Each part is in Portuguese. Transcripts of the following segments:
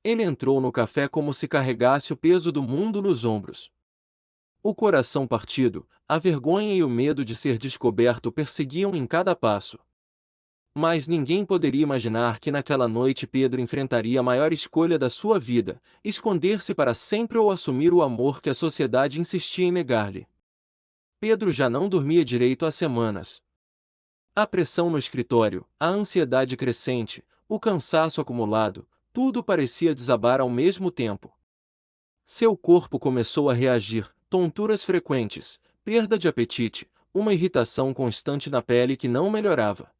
Ele entrou no café como se carregasse o peso do mundo nos ombros. O coração partido, a vergonha e o medo de ser descoberto o perseguiam em cada passo. Mas ninguém poderia imaginar que naquela noite Pedro enfrentaria a maior escolha da sua vida: esconder-se para sempre ou assumir o amor que a sociedade insistia em negar-lhe. Pedro já não dormia direito há semanas. A pressão no escritório, a ansiedade crescente, o cansaço acumulado, tudo parecia desabar ao mesmo tempo. Seu corpo começou a reagir, tonturas frequentes, perda de apetite, uma irritação constante na pele que não melhorava.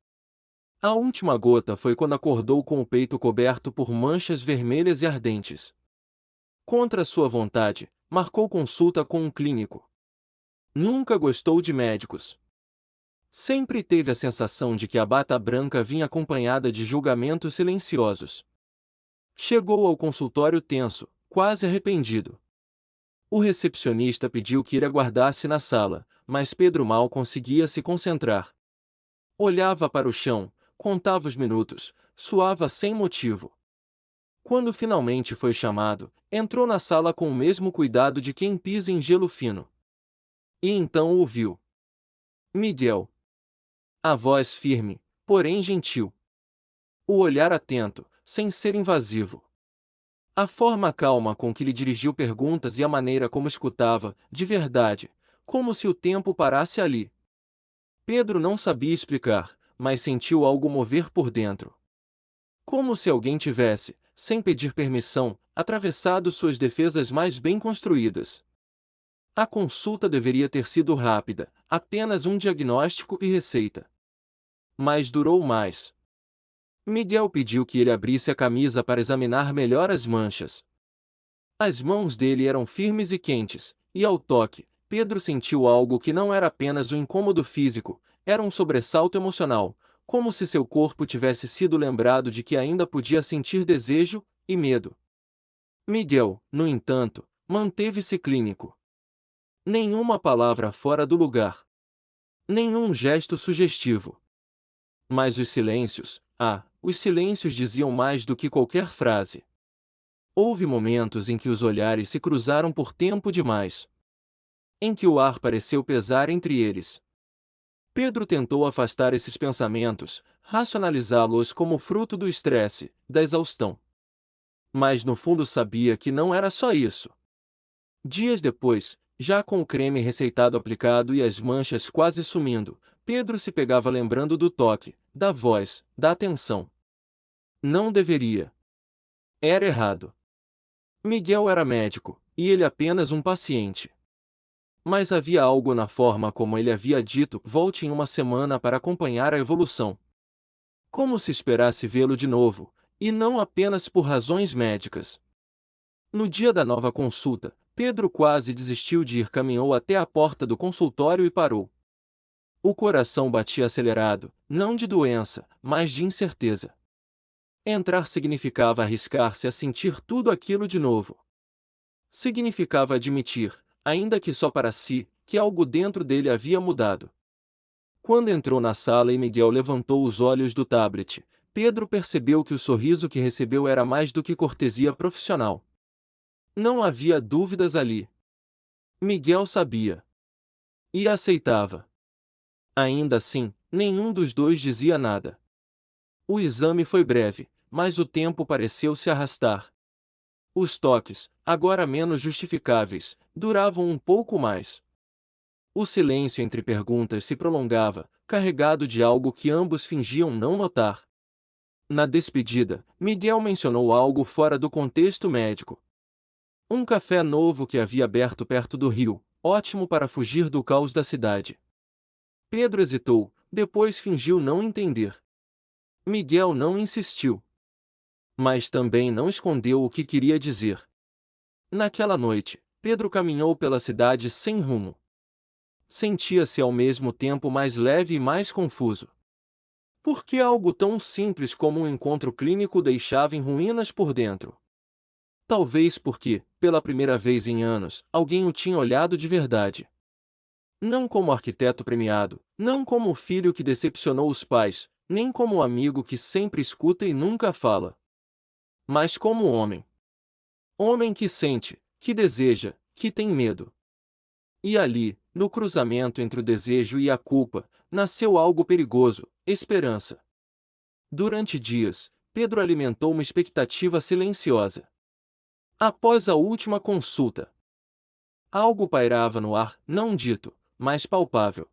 A última gota foi quando acordou com o peito coberto por manchas vermelhas e ardentes. Contra sua vontade, marcou consulta com um clínico. Nunca gostou de médicos. Sempre teve a sensação de que a bata branca vinha acompanhada de julgamentos silenciosos. Chegou ao consultório tenso, quase arrependido. O recepcionista pediu que ele aguardasse na sala, mas Pedro mal conseguia se concentrar. Olhava para o chão, contava os minutos, suava sem motivo. Quando finalmente foi chamado, entrou na sala com o mesmo cuidado de quem pisa em gelo fino. E então ouviu: Miguel. A voz firme, porém gentil. O olhar atento, sem ser invasivo. A forma calma com que lhe dirigiu perguntas e a maneira como escutava, de verdade, como se o tempo parasse ali. Pedro não sabia explicar, mas sentiu algo mover por dentro. Como se alguém tivesse, sem pedir permissão, atravessado suas defesas mais bem construídas. A consulta deveria ter sido rápida, apenas um diagnóstico e receita. Mas durou mais. Miguel pediu que ele abrisse a camisa para examinar melhor as manchas. As mãos dele eram firmes e quentes, e ao toque, Pedro sentiu algo que não era apenas um incômodo físico, era um sobressalto emocional, como se seu corpo tivesse sido lembrado de que ainda podia sentir desejo e medo. Miguel, no entanto, manteve-se clínico. Nenhuma palavra fora do lugar. Nenhum gesto sugestivo. Mas os silêncios diziam mais do que qualquer frase. Houve momentos em que os olhares se cruzaram por tempo demais. Em que o ar pareceu pesar entre eles. Pedro tentou afastar esses pensamentos, racionalizá-los como fruto do estresse, da exaustão. Mas no fundo sabia que não era só isso. Dias depois, já com o creme receitado aplicado e as manchas quase sumindo, Pedro se pegava lembrando do toque, da voz, da atenção. Não deveria. Era errado. Miguel era médico, e ele apenas um paciente. Mas havia algo na forma como ele havia dito: volte em uma semana para acompanhar a evolução. Como se esperasse vê-lo de novo, e não apenas por razões médicas. No dia da nova consulta, Pedro quase desistiu de ir, caminhou até a porta do consultório e parou. O coração batia acelerado, não de doença, mas de incerteza. Entrar significava arriscar-se a sentir tudo aquilo de novo. Significava admitir, ainda que só para si, que algo dentro dele havia mudado. Quando entrou na sala e Miguel levantou os olhos do tablet, Pedro percebeu que o sorriso que recebeu era mais do que cortesia profissional. Não havia dúvidas ali. Miguel sabia. E aceitava. Ainda assim, nenhum dos dois dizia nada. O exame foi breve, mas o tempo pareceu se arrastar. Os toques, agora menos justificáveis, duravam um pouco mais. O silêncio entre perguntas se prolongava, carregado de algo que ambos fingiam não notar. Na despedida, Miguel mencionou algo fora do contexto médico. Um café novo que havia aberto perto do rio, ótimo para fugir do caos da cidade. Pedro hesitou, depois fingiu não entender. Miguel não insistiu. Mas também não escondeu o que queria dizer. Naquela noite, Pedro caminhou pela cidade sem rumo. Sentia-se ao mesmo tempo mais leve e mais confuso. Por que algo tão simples como um encontro clínico o deixava em ruínas por dentro? Talvez porque, pela primeira vez em anos, alguém o tinha olhado de verdade. Não como arquiteto premiado, não como o filho que decepcionou os pais, nem como o amigo que sempre escuta e nunca fala. Mas como homem. Homem que sente, que deseja, que tem medo. E ali, no cruzamento entre o desejo e a culpa, nasceu algo perigoso: esperança. Durante dias, Pedro alimentou uma expectativa silenciosa. Após a última consulta, algo pairava no ar, não dito, mas palpável.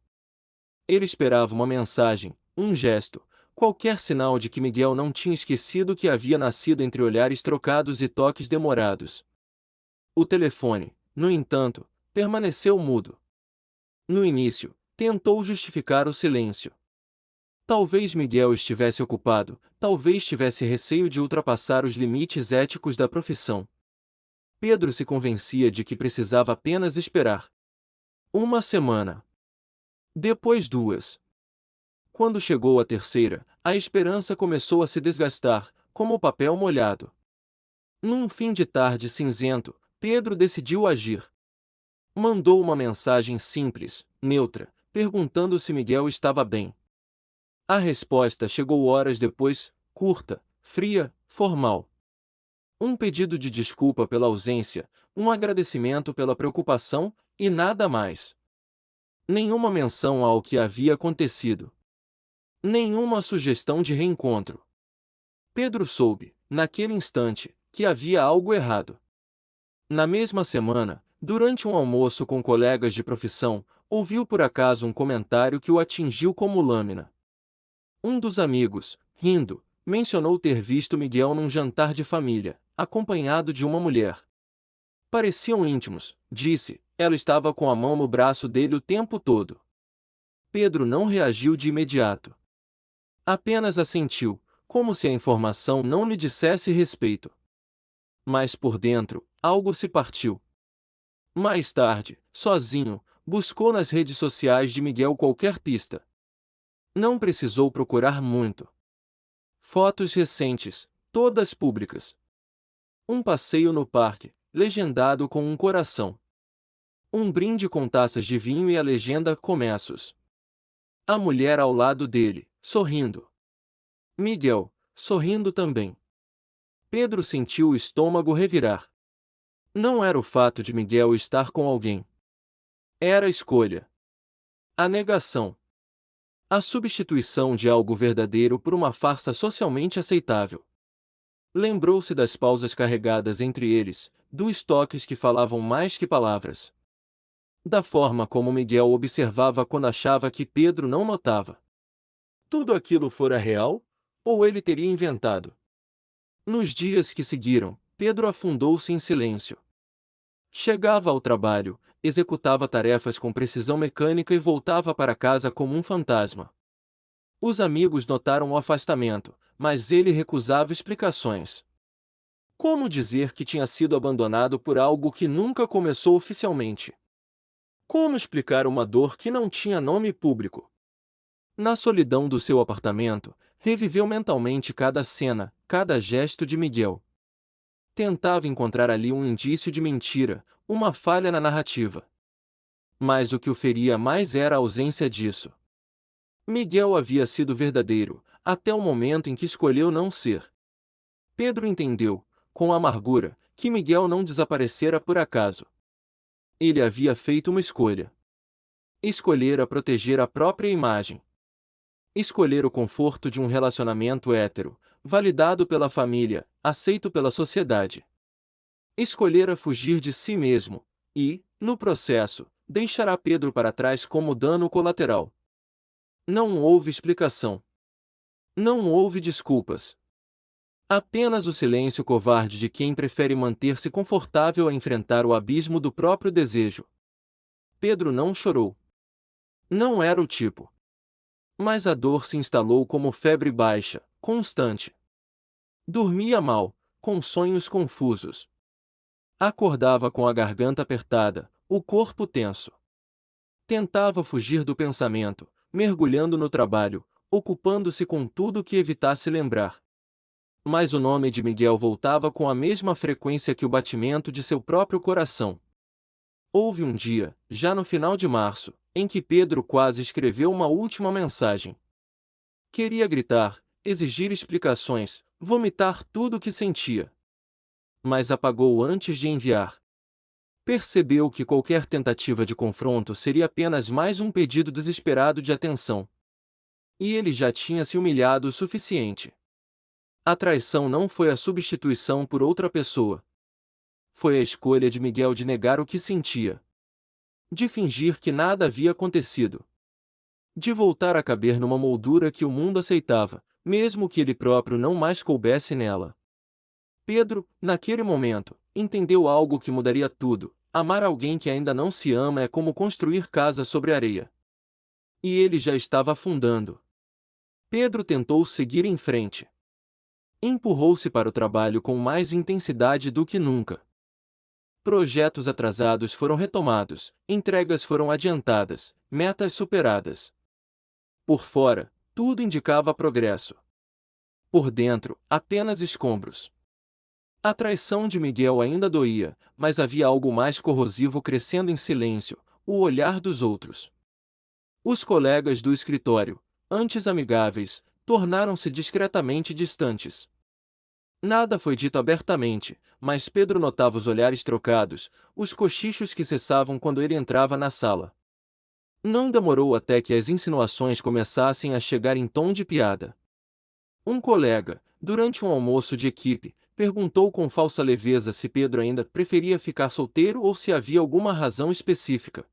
Ele esperava uma mensagem, um gesto, qualquer sinal de que Miguel não tinha esquecido o que havia nascido entre olhares trocados e toques demorados. O telefone, no entanto, permaneceu mudo. No início, tentou justificar o silêncio. Talvez Miguel estivesse ocupado, talvez tivesse receio de ultrapassar os limites éticos da profissão. Pedro se convencia de que precisava apenas esperar. Uma semana. Depois duas. Quando chegou a terceira, a esperança começou a se desgastar, como papel molhado. Num fim de tarde cinzento, Pedro decidiu agir. Mandou uma mensagem simples, neutra, perguntando se Miguel estava bem. A resposta chegou horas depois, curta, fria, formal. Um pedido de desculpa pela ausência, um agradecimento pela preocupação, e nada mais. Nenhuma menção ao que havia acontecido. Nenhuma sugestão de reencontro. Pedro soube, naquele instante, que havia algo errado. Na mesma semana, durante um almoço com colegas de profissão, ouviu por acaso um comentário que o atingiu como lâmina. Um dos amigos, rindo, mencionou ter visto Miguel num jantar de família, acompanhado de uma mulher. Pareciam íntimos, disse, ela estava com a mão no braço dele o tempo todo. Pedro não reagiu de imediato. Apenas assentiu, como se a informação não lhe dissesse respeito. Mas por dentro, algo se partiu. Mais tarde, sozinho, buscou nas redes sociais de Miguel qualquer pista. Não precisou procurar muito. Fotos recentes, todas públicas. Um passeio no parque, legendado com um coração. Um brinde com taças de vinho e a legenda Começos. A mulher ao lado dele, sorrindo. Miguel, sorrindo também. Pedro sentiu o estômago revirar. Não era o fato de Miguel estar com alguém. Era a escolha. A negação. A substituição de algo verdadeiro por uma farsa socialmente aceitável. Lembrou-se das pausas carregadas entre eles, dos toques que falavam mais que palavras. Da forma como Miguel observava quando achava que Pedro não notava. Tudo aquilo fora real? Ou ele teria inventado? Nos dias que seguiram, Pedro afundou-se em silêncio. Chegava ao trabalho, executava tarefas com precisão mecânica e voltava para casa como um fantasma. Os amigos notaram o afastamento, mas ele recusava explicações. Como dizer que tinha sido abandonado por algo que nunca começou oficialmente? Como explicar uma dor que não tinha nome público? Na solidão do seu apartamento, reviveu mentalmente cada cena, cada gesto de Miguel. Tentava encontrar ali um indício de mentira, uma falha na narrativa. Mas o que o feria mais era a ausência disso. Miguel havia sido verdadeiro, até o momento em que escolheu não ser. Pedro entendeu, com amargura, que Miguel não desaparecera por acaso. Ele havia feito uma escolha. Escolhera proteger a própria imagem. Escolher o conforto de um relacionamento hétero, validado pela família, aceito pela sociedade. Escolhera fugir de si mesmo, e, no processo, deixará Pedro para trás como dano colateral. Não houve explicação. Não houve desculpas. Apenas o silêncio covarde de quem prefere manter-se confortável a enfrentar o abismo do próprio desejo. Pedro não chorou. Não era o tipo. Mas a dor se instalou como febre baixa, constante. Dormia mal, com sonhos confusos. Acordava com a garganta apertada, o corpo tenso. Tentava fugir do pensamento, mergulhando no trabalho, ocupando-se com tudo que evitasse lembrar. Mas o nome de Miguel voltava com a mesma frequência que o batimento de seu próprio coração. Houve um dia, já no final de março, em que Pedro quase escreveu uma última mensagem. Queria gritar, exigir explicações, vomitar tudo o que sentia. mas apagou antes de enviar. Percebeu que qualquer tentativa de confronto seria apenas mais um pedido desesperado de atenção. E ele já tinha se humilhado o suficiente. A traição não foi a substituição por outra pessoa. Foi a escolha de Miguel de negar o que sentia. De fingir que nada havia acontecido. De voltar a caber numa moldura que o mundo aceitava, mesmo que ele próprio não mais coubesse nela. Pedro, naquele momento, entendeu algo que mudaria tudo. Amar alguém que ainda não se ama é como construir casa sobre areia. E ele já estava afundando. Pedro tentou seguir em frente. Empurrou-se para o trabalho com mais intensidade do que nunca. Projetos atrasados foram retomados, entregas foram adiantadas, metas superadas. Por fora, tudo indicava progresso. Por dentro, apenas escombros. A traição de Miguel ainda doía, mas havia algo mais corrosivo crescendo em silêncio: o olhar dos outros. Os colegas do escritório, antes amigáveis, tornaram-se discretamente distantes. Nada foi dito abertamente, mas Pedro notava os olhares trocados, os cochichos que cessavam quando ele entrava na sala. Não demorou até que as insinuações começassem a chegar em tom de piada. Um colega, durante um almoço de equipe, perguntou com falsa leveza se Pedro ainda preferia ficar solteiro ou se havia alguma razão específica.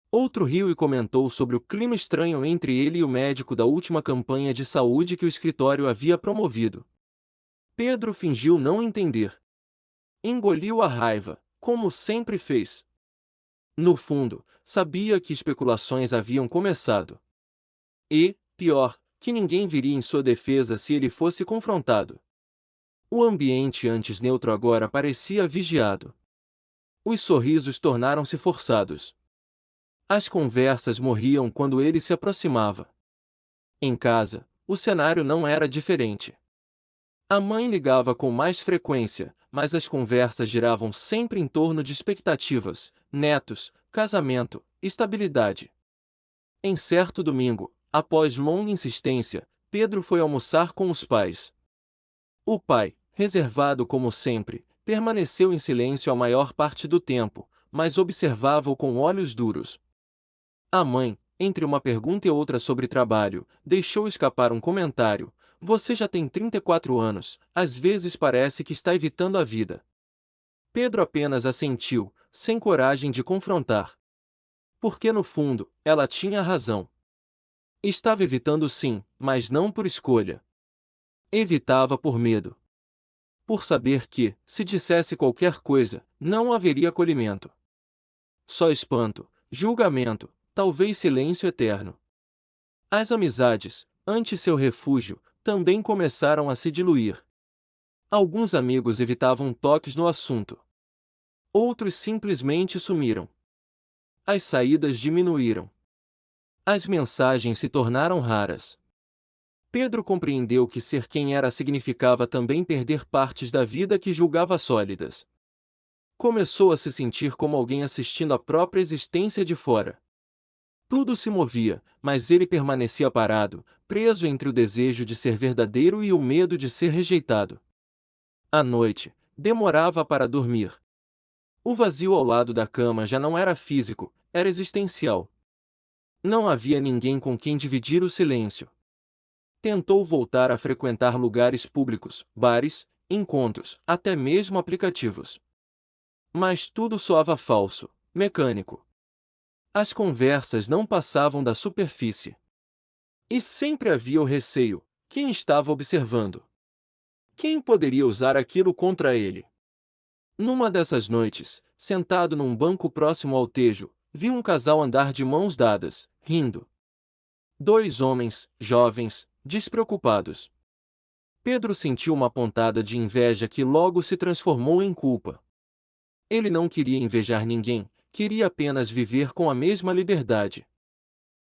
Outro riu e comentou sobre o clima estranho entre ele e o médico da última campanha de saúde que o escritório havia promovido. Pedro fingiu não entender. Engoliu a raiva, como sempre fez. No fundo, sabia que especulações haviam começado. E, pior, que ninguém viria em sua defesa se ele fosse confrontado. O ambiente antes neutro agora parecia vigiado. Os sorrisos tornaram-se forçados. As conversas morriam quando ele se aproximava. Em casa, o cenário não era diferente. A mãe ligava com mais frequência, mas as conversas giravam sempre em torno de expectativas, netos, casamento, estabilidade. Em certo domingo, após longa insistência, Pedro foi almoçar com os pais. O pai, reservado como sempre, permaneceu em silêncio a maior parte do tempo, mas observava-o com olhos duros. A mãe, entre uma pergunta e outra sobre trabalho, deixou escapar um comentário: "Você já tem 34 anos, às vezes parece que está evitando a vida." Pedro apenas assentiu, sem coragem de confrontar. Porque no fundo, ela tinha razão. Estava evitando sim, mas não por escolha. Evitava por medo. Por saber que, se dissesse qualquer coisa, não haveria acolhimento. Só espanto, julgamento, talvez silêncio eterno. As amizades, antes seu refúgio, também começaram a se diluir. Alguns amigos evitavam toques no assunto. Outros simplesmente sumiram. As saídas diminuíram. As mensagens se tornaram raras. Pedro compreendeu que ser quem era significava também perder partes da vida que julgava sólidas. Começou a se sentir como alguém assistindo a própria existência de fora. Tudo se movia, mas ele permanecia parado, preso entre o desejo de ser verdadeiro e o medo de ser rejeitado. À noite, demorava para dormir. O vazio ao lado da cama já não era físico, era existencial. Não havia ninguém com quem dividir o silêncio. Tentou voltar a frequentar lugares públicos, bares, encontros, até mesmo aplicativos. Mas tudo soava falso, mecânico. As conversas não passavam da superfície. E sempre havia o receio: quem estava observando? Quem poderia usar aquilo contra ele? Numa dessas noites, sentado num banco próximo ao Tejo, viu um casal andar de mãos dadas, rindo. Dois homens, jovens, despreocupados. Pedro sentiu uma pontada de inveja que logo se transformou em culpa. Ele não queria invejar ninguém, queria apenas viver com a mesma liberdade.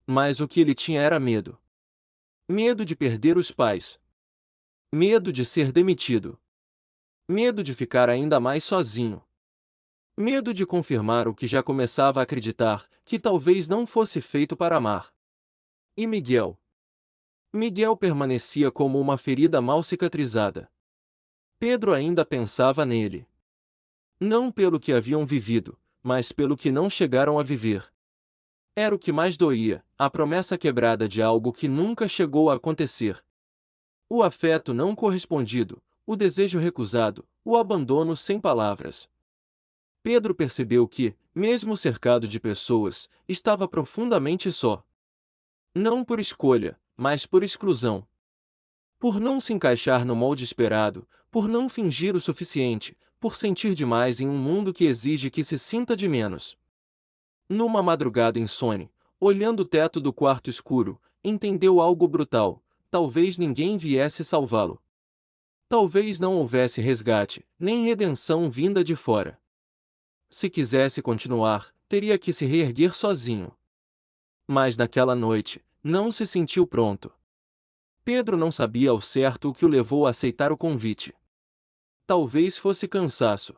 Mas o que ele tinha era medo. Medo de perder os pais. Medo de ser demitido. Medo de ficar ainda mais sozinho. Medo de confirmar o que já começava a acreditar, que talvez não fosse feito para amar. E Miguel? Miguel permanecia como uma ferida mal cicatrizada. Pedro ainda pensava nele. Não pelo que haviam vivido, mas pelo que não chegaram a viver. Era o que mais doía, a promessa quebrada de algo que nunca chegou a acontecer. O afeto não correspondido, o desejo recusado, o abandono sem palavras. Pedro percebeu que, mesmo cercado de pessoas, estava profundamente só. Não por escolha, mas por exclusão. Por não se encaixar no molde esperado, por não fingir o suficiente, por sentir demais em um mundo que exige que se sinta de menos. Numa madrugada insone, olhando o teto do quarto escuro, entendeu algo brutal: talvez ninguém viesse salvá-lo. Talvez não houvesse resgate, nem redenção vinda de fora. Se quisesse continuar, teria que se reerguer sozinho. Mas naquela noite, não se sentiu pronto. Pedro não sabia ao certo o que o levou a aceitar o convite. Talvez fosse cansaço.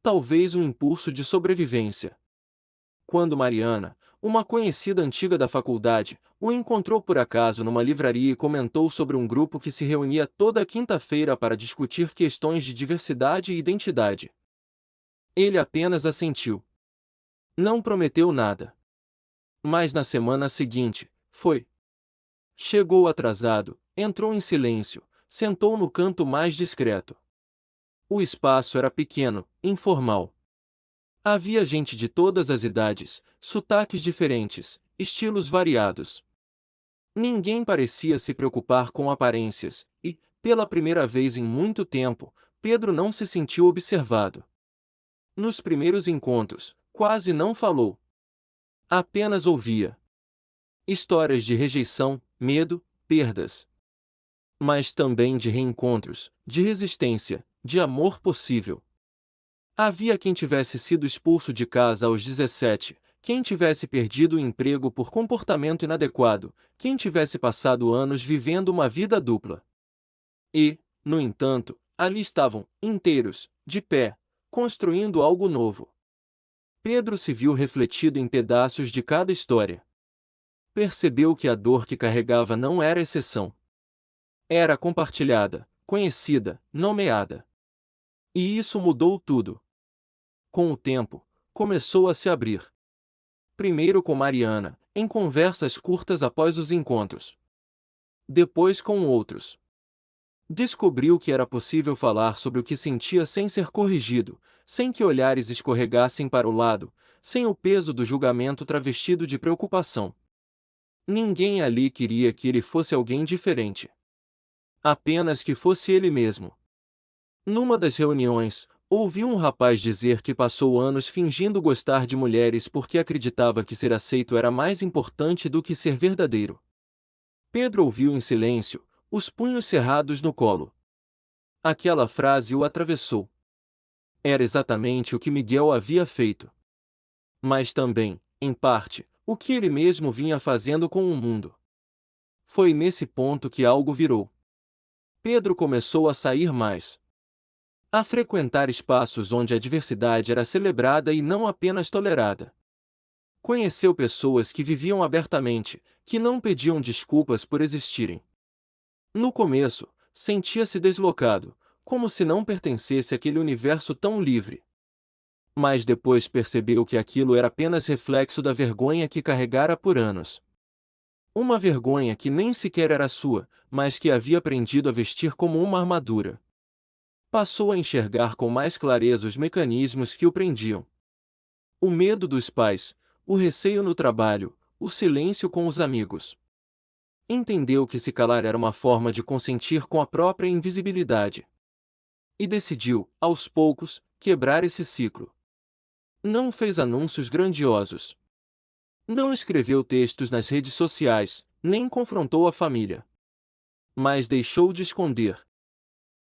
Talvez um impulso de sobrevivência. Quando Mariana, uma conhecida antiga da faculdade, o encontrou por acaso numa livraria e comentou sobre um grupo que se reunia toda quinta-feira para discutir questões de diversidade e identidade. Ele apenas assentiu. Não prometeu nada. Mas na semana seguinte, foi. Chegou atrasado, entrou em silêncio, sentou no canto mais discreto. O espaço era pequeno, informal. Havia gente de todas as idades, sotaques diferentes, estilos variados. Ninguém parecia se preocupar com aparências, e, pela primeira vez em muito tempo, Pedro não se sentiu observado. Nos primeiros encontros, quase não falou. Apenas ouvia. Histórias de rejeição, medo, perdas. Mas também de reencontros, de resistência, de amor possível. Havia quem tivesse sido expulso de casa aos 17, quem tivesse perdido o emprego por comportamento inadequado, quem tivesse passado anos vivendo uma vida dupla. E, no entanto, ali estavam, inteiros, de pé, construindo algo novo. Pedro se viu refletido em pedaços de cada história. Percebeu que a dor que carregava não era exceção. Era compartilhada, conhecida, nomeada. E isso mudou tudo. Com o tempo, começou a se abrir. Primeiro com Mariana, em conversas curtas após os encontros. Depois com outros. Descobriu que era possível falar sobre o que sentia sem ser corrigido, sem que olhares escorregassem para o lado, sem o peso do julgamento travestido de preocupação. Ninguém ali queria que ele fosse alguém diferente. Apenas que fosse ele mesmo. Numa das reuniões, ouviu um rapaz dizer que passou anos fingindo gostar de mulheres porque acreditava que ser aceito era mais importante do que ser verdadeiro. Pedro ouviu em silêncio, os punhos cerrados no colo. Aquela frase o atravessou. Era exatamente o que Miguel havia feito. Mas também, em parte, o que ele mesmo vinha fazendo com o mundo. Foi nesse ponto que algo virou. Pedro começou a sair mais. A frequentar espaços onde a diversidade era celebrada e não apenas tolerada. Conheceu pessoas que viviam abertamente, que não pediam desculpas por existirem. No começo, sentia-se deslocado, como se não pertencesse àquele universo tão livre. Mas depois percebeu que aquilo era apenas reflexo da vergonha que carregara por anos. Uma vergonha que nem sequer era sua, mas que havia aprendido a vestir como uma armadura. Passou a enxergar com mais clareza os mecanismos que o prendiam. O medo dos pais, o receio no trabalho, o silêncio com os amigos. Entendeu que se calar era uma forma de consentir com a própria invisibilidade. E decidiu, aos poucos, quebrar esse ciclo. Não fez anúncios grandiosos. Não escreveu textos nas redes sociais, nem confrontou a família. Mas deixou de esconder.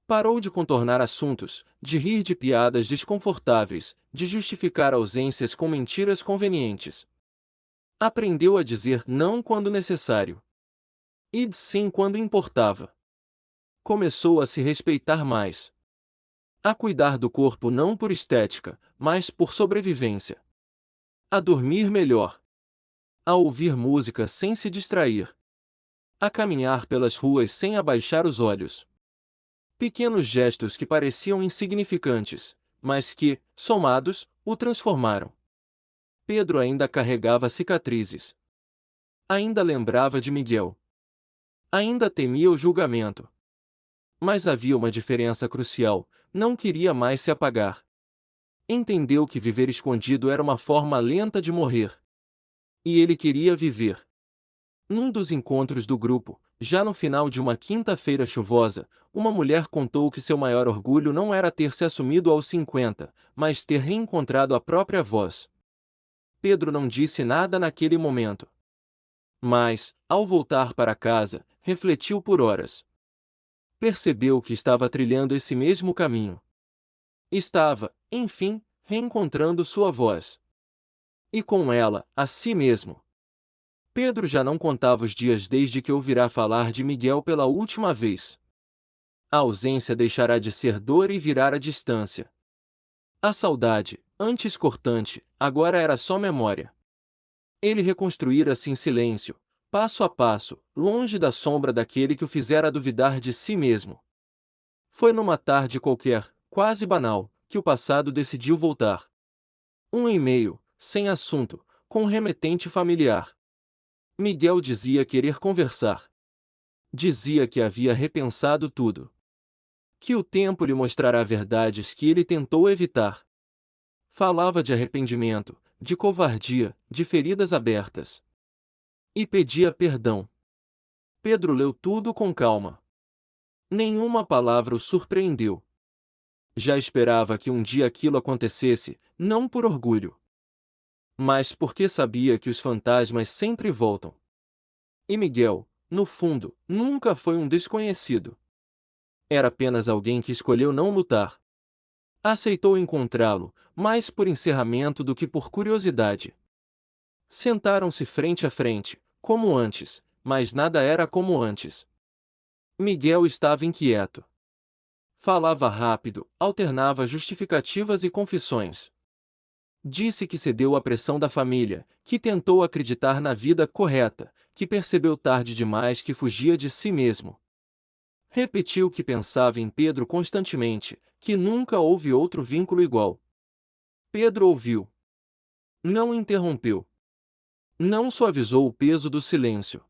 Parou de contornar assuntos, de rir de piadas desconfortáveis, de justificar ausências com mentiras convenientes. Aprendeu a dizer não quando necessário. E sim quando importava. Começou a se respeitar mais. A cuidar do corpo não por estética, mas por sobrevivência. A dormir melhor. A ouvir música sem se distrair. A caminhar pelas ruas sem abaixar os olhos. Pequenos gestos que pareciam insignificantes, mas que, somados, o transformaram. Pedro ainda carregava cicatrizes. Ainda lembrava de Miguel. Ainda temia o julgamento. Mas havia uma diferença crucial: não queria mais se apagar. Entendeu que viver escondido era uma forma lenta de morrer. E ele queria viver. Num dos encontros do grupo, já no final de uma quinta-feira chuvosa, uma mulher contou que seu maior orgulho não era ter se assumido aos 50, mas ter reencontrado a própria voz. Pedro não disse nada naquele momento. Mas, ao voltar para casa, refletiu por horas. Percebeu que estava trilhando esse mesmo caminho. Estava, enfim, reencontrando sua voz. E com ela, a si mesmo. Pedro já não contava os dias desde que ouvirá falar de Miguel pela última vez. A ausência deixará de ser dor e virá a distância. A saudade, antes cortante, agora era só memória. Ele reconstruíra-se em silêncio, passo a passo, longe da sombra daquele que o fizera duvidar de si mesmo. Foi numa tarde qualquer, quase banal, que o passado decidiu voltar. Um e-mail, sem assunto, com um remetente familiar. Miguel dizia querer conversar. Dizia que havia repensado tudo. Que o tempo lhe mostrará verdades que ele tentou evitar. Falava de arrependimento, de covardia, de feridas abertas. E pedia perdão. Pedro leu tudo com calma. Nenhuma palavra o surpreendeu. Já esperava que um dia aquilo acontecesse, não por orgulho, mas porque sabia que os fantasmas sempre voltam. E Miguel, no fundo, nunca foi um desconhecido. Era apenas alguém que escolheu não lutar. Aceitou encontrá-lo, mais por encerramento do que por curiosidade. Sentaram-se frente a frente, como antes, mas nada era como antes. Miguel estava inquieto. Falava rápido, alternava justificativas e confissões. Disse que cedeu à pressão da família, que tentou acreditar na vida correta, que percebeu tarde demais que fugia de si mesmo. Repetiu que pensava em Pedro constantemente, que nunca houve outro vínculo igual. Pedro ouviu. Não interrompeu. Não suavizou o peso do silêncio.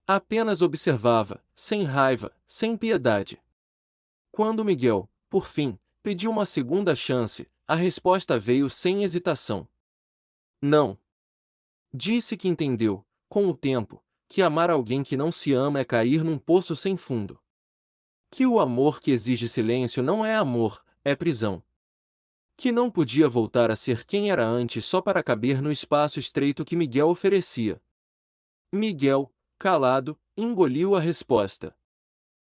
Apenas observava, sem raiva, sem piedade. Quando Miguel, por fim, pediu uma segunda chance, a resposta veio sem hesitação. Não. Disse que entendeu, com o tempo, que amar alguém que não se ama é cair num poço sem fundo. Que o amor que exige silêncio não é amor, é prisão. Que não podia voltar a ser quem era antes só para caber no espaço estreito que Miguel oferecia. Miguel, calado, engoliu a resposta.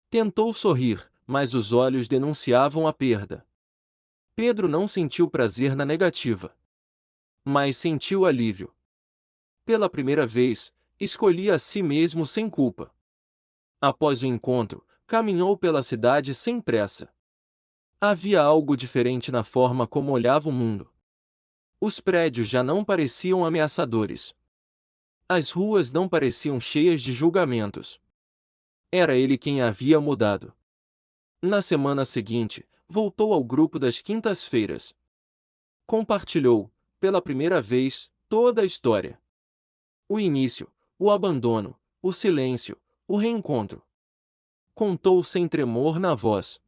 Tentou sorrir, mas os olhos denunciavam a perda. Pedro não sentiu prazer na negativa, mas sentiu alívio. Pela primeira vez, escolhia a si mesmo sem culpa. Após o encontro, caminhou pela cidade sem pressa. Havia algo diferente na forma como olhava o mundo. Os prédios já não pareciam ameaçadores. As ruas não pareciam cheias de julgamentos. Era ele quem havia mudado. Na semana seguinte, voltou ao grupo das quintas-feiras. Compartilhou, pela primeira vez, toda a história. O início, o abandono, o silêncio, o reencontro. Contou sem tremor na voz.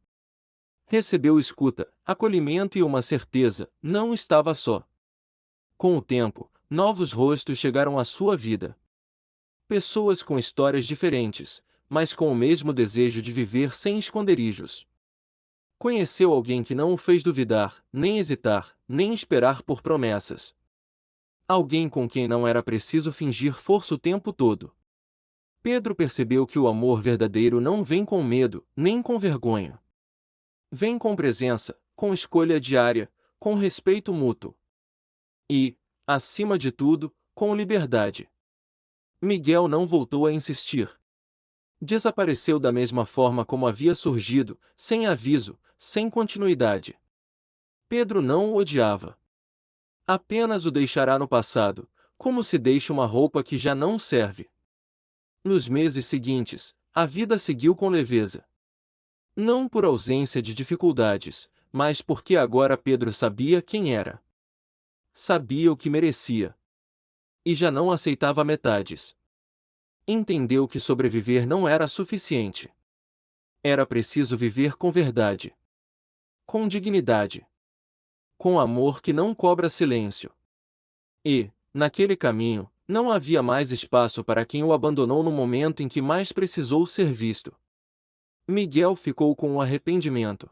Recebeu escuta, acolhimento e uma certeza: não estava só. Com o tempo, novos rostos chegaram à sua vida. Pessoas com histórias diferentes, mas com o mesmo desejo de viver sem esconderijos. Conheceu alguém que não o fez duvidar, nem hesitar, nem esperar por promessas. Alguém com quem não era preciso fingir força o tempo todo. Pedro percebeu que o amor verdadeiro não vem com medo, nem com vergonha. Vem com presença, com escolha diária, com respeito mútuo. E, acima de tudo, com liberdade. Miguel não voltou a insistir. Desapareceu da mesma forma como havia surgido, sem aviso, sem continuidade. Pedro não o odiava. Apenas o deixará no passado, como se deixa uma roupa que já não serve. Nos meses seguintes, a vida seguiu com leveza. Não por ausência de dificuldades, mas porque agora Pedro sabia quem era. Sabia o que merecia. E já não aceitava metades. Entendeu que sobreviver não era suficiente. Era preciso viver com verdade. Com dignidade. Com amor que não cobra silêncio. E, naquele caminho, não havia mais espaço para quem o abandonou no momento em que mais precisou ser visto. Miguel ficou com o arrependimento.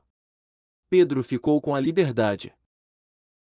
Pedro ficou com a liberdade.